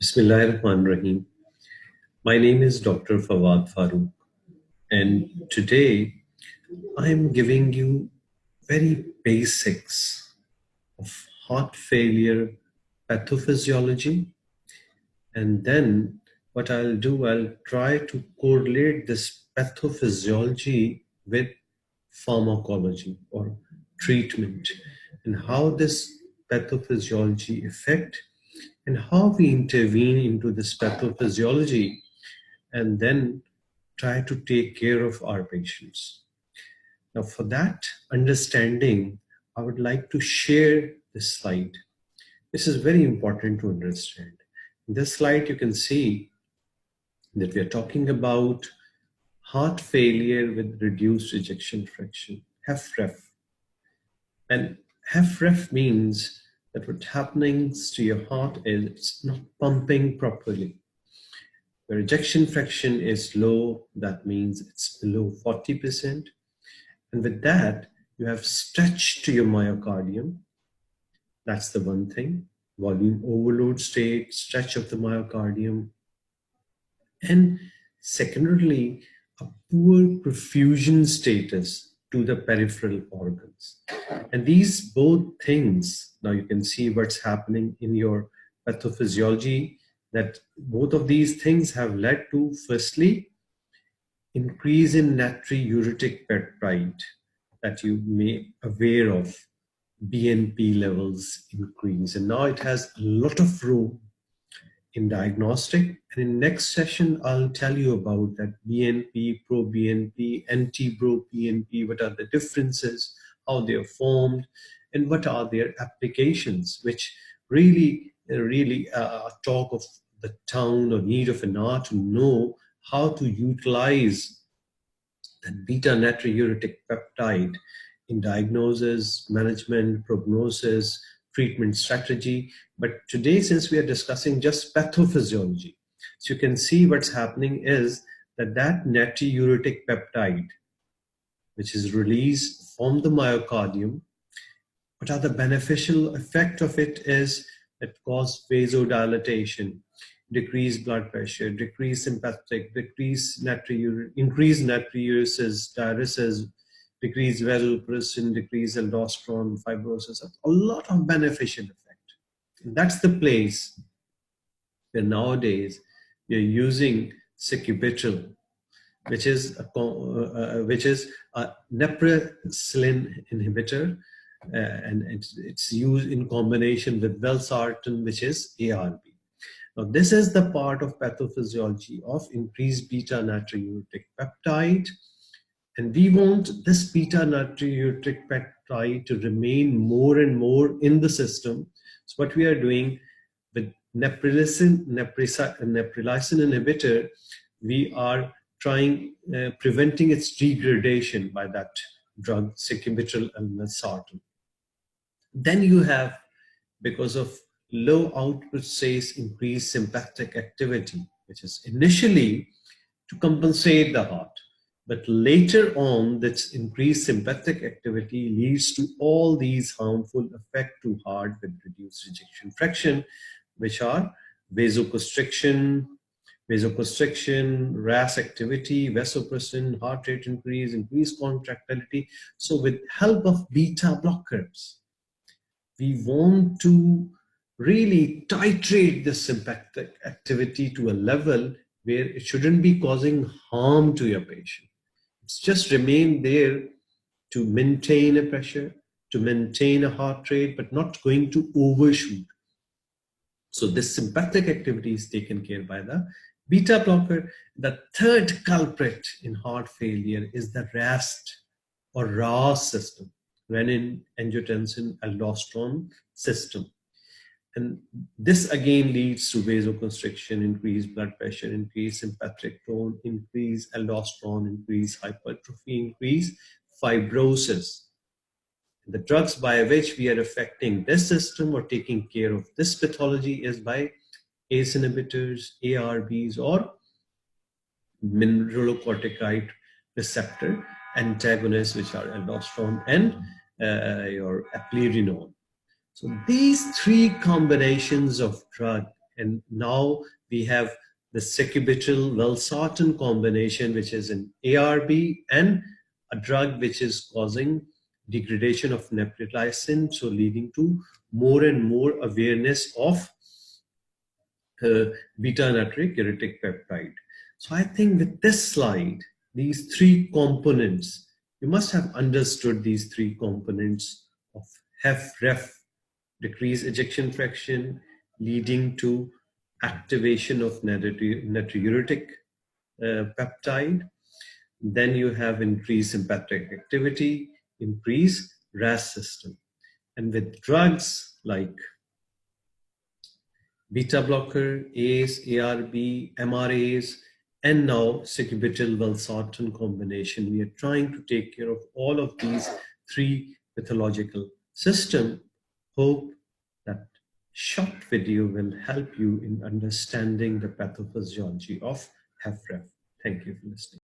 Bismillahirrahmanirrahim. My name is Dr. Fawad Farooq, and today I am giving you very basics of heart failure pathophysiology, and then what I'll do, I'll try to correlate this pathophysiology with pharmacology or treatment, and how this pathophysiology affect and how we intervene into this pathophysiology and then try to take care of our patients. Now, for that understanding, I would like to share this slide. This is very important to understand. In this slide, you can see that we are talking about heart failure with reduced ejection fraction, HFrEF. And HFrEF means that what happens to your heart is it's not pumping properly. Where ejection fraction is low, that means it's below 40%. And with that, you have stretch to your myocardium. That's the one thing. Volume overload state, stretch of the myocardium. And secondarily, a poor perfusion status to the peripheral organs. And these both things, now you can see what's happening in your pathophysiology, that both of these things have led to, firstly, increase in natriuretic peptide that you may aware of, BNP levels increase. And now it has a lot of room in diagnostic. And in next session, I'll tell you about that BNP, pro-BNP, anti-pro-BNP, what are the differences, how they are formed, and what are their applications, which really talk of the town or need of an hour to know how to utilize that beta natriuretic peptide in diagnosis, management, prognosis, treatment strategy. But today, since we are discussing just pathophysiology, so you can see what's happening is that natriuretic peptide, which is released from the myocardium, what are the beneficial effect of it is it causes vasodilatation, decreased blood pressure, decreased sympathetic, increased natriuresis, diuresis, decreased vasopressin, decreased aldosterone, fibrosis, a lot of beneficial effect. And that's the place where nowadays we are using sacubitril, which is a neprilysin inhibitor, and it's used in combination with valsartan, which is ARB. Now, this is the part of pathophysiology of increased beta natriuretic peptide. And we want this beta natriuretic peptide to remain more and more in the system. So what we are doing with neprilysin inhibitor, we are trying preventing its degradation by that drug, sacubitril and valsartan. Then you have, because of low output says increased sympathetic activity, which is initially to compensate the heart. But later on, this increased sympathetic activity leads to all these harmful effects to heart with reduced ejection fraction, which are vasoconstriction, RAS activity, vasopressin, heart rate increase, increased contractility. So with help of beta blockers, we want to really titrate the sympathetic activity to a level where it shouldn't be causing harm to your patient. It's just remain there to maintain a pressure, to maintain a heart rate, but not going to overshoot. So this sympathetic activity is taken care by the beta blocker. The third culprit in heart failure is the RAST or RAS system, renin, angiotensin, aldosterone system. And this again leads to vasoconstriction, increased blood pressure, increased sympathetic tone, increased aldosterone, increased hypertrophy, increased fibrosis. The drugs by which we are affecting this system or taking care of this pathology is by ACE inhibitors, ARBs, or mineralocorticoid receptor antagonists, which are aldosterone and your eplerenone. So these three combinations of drug And now we have the sacubitril valsartan combination, which is an ARB and a drug which is causing degradation of neprilysin, so leading to more and more awareness of beta natric uritic peptide. So I think with this slide, these three components, you must have understood these three components of HEF-REF, decreased ejection fraction, leading to activation of natriuretic peptide. Then you have increased sympathetic activity, increased RAS system. And with drugs like beta blocker, ACE, ARB, MRAs, and now sacubitril valsartan combination, we are trying to take care of all of these three pathological systems. Hope that short video will help you in understanding the pathophysiology of HFrEF. Thank you for listening.